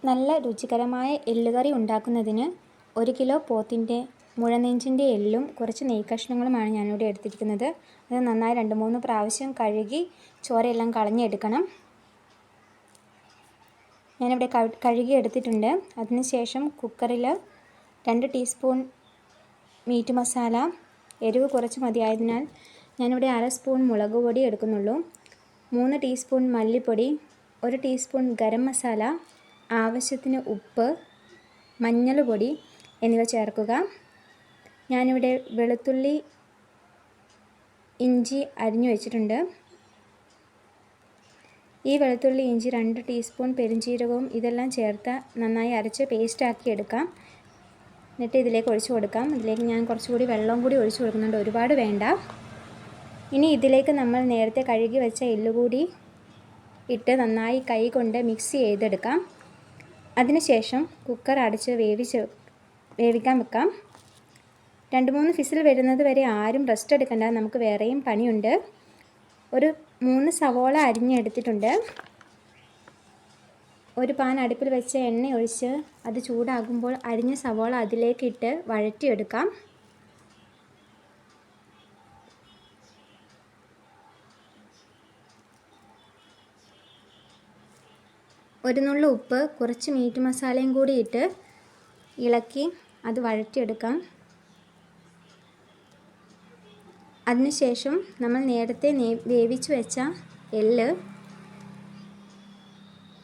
നല്ല രുചികരമായ എല്ലുകറി ഉണ്ടാക്കുന്നതിന് 1 കിലോ പോത്തിൻ്റെ മുഴനെഞ്ചിൻ്റെ എല്ലും കുറച്ച് നെയ്ക്കഷ്ണങ്ങളുമാണ് ഞാനിവിടെ എടുത്തിരിക്കുന്നത്. അത് നന്നായി 2-3 പ്രാവശ്യം കഴുകി ചോരയെല്ലാം കളഞ്ഞെടുക്കണം. ഞാനിവിടെ കഴുകി എടുത്തിട്ടുണ്ട്. അതിനുശേഷം കുക്കറിൽ 2 ടീസ്പൂൺ മീറ്റ് മസാല, എരിവ് കുറച്ച് മതിയായതിനാൽ ഞാനിവിടെ 1/2 സ്പൂൺ മുളക് പൊടി എടുക്കുന്നുള്ളൂ, 3 ടീസ്പൂൺ മല്ലിപ്പൊടി, 1 ടീസ്പൂൺ ഗരം മസാല, ആവശ്യത്തിന് ഉപ്പ്, മഞ്ഞൾപ്പൊടി എന്നിവ ചേർക്കുക. ഞാനിവിടെ വെളുത്തുള്ളി, ഇഞ്ചി അരിഞ്ഞു വെച്ചിട്ടുണ്ട്. ഈ വെളുത്തുള്ളി, ഇഞ്ചി, 2 ടീസ്പൂൺ പെരുംജീരകവും ഇതെല്ലാം ചേർത്ത് നന്നായി അരച്ച് പേസ്റ്റാക്കി എടുക്കാം. എന്നിട്ട് ഇതിലേക്ക് ഒഴിച്ചു കൊടുക്കാം. ഇതിലേക്ക് ഞാൻ കുറച്ചുകൂടി വെള്ളം കൂടി ഒഴിച്ചു കൊടുക്കുന്നുണ്ട്, ഒരുപാട് വേണ്ട. ഇനി ഇതിലേക്ക് നമ്മൾ നേരത്തെ കഴുകി വെച്ച എല്ലുകൂടി ഇട്ട് നന്നായി കൈ കൊണ്ട് മിക്സ് ചെയ്തെടുക്കാം. അതിനുശേഷം കുക്കർ അടച്ച് വേവിക്കാൻ വെക്കാം. 2-3 വിസിൽ വരുന്നത് വരെ ആരും റെസ്റ്റ് എടുക്കണ്ട, നമുക്ക് വേറെയും പണിയുണ്ട്. ഒരു 3 സവോള അരിഞ്ഞെടുത്തിട്ടുണ്ട്. ഒരു പാൻ അടുപ്പിൽ വെച്ച് എണ്ണ ഒഴിച്ച് അത് ചൂടാകുമ്പോൾ അരിഞ്ഞ സവോള അതിലേക്കിട്ട് വഴറ്റിയെടുക്കാം. ഒരു നുള്ളു ഉപ്പ്, കുറച്ച് മീറ്റ് മസാലയും കൂടി ഇട്ട് ഇളക്കി അത് വഴറ്റിയെടുക്കാം. അതിനുശേഷം നമ്മൾ നേരത്തെ വേവിച്ച് വെച്ച എല്ല്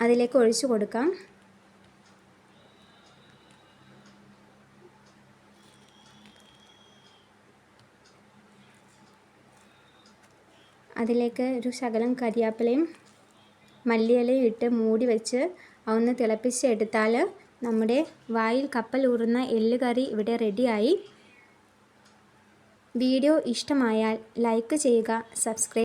അതിലേക്ക് ഒഴിച്ചു കൊടുക്കാം. അതിലേക്ക് ഒരു ശകലം കരിയാപ്പിലയും മല്ലിയിലയും ഇട്ട് മൂടി വെച്ച് ഒന്ന് തിളപ്പിച്ചെടുത്താൽ നമ്മുടെ വായിൽ കപ്പലൂറുന്ന എല്ലുകറി ഇവിടെ റെഡിയായി. വീഡിയോ ഇഷ്ടമായാൽ ലൈക്ക് ചെയ്യുക, സബ്സ്ക്രൈബ്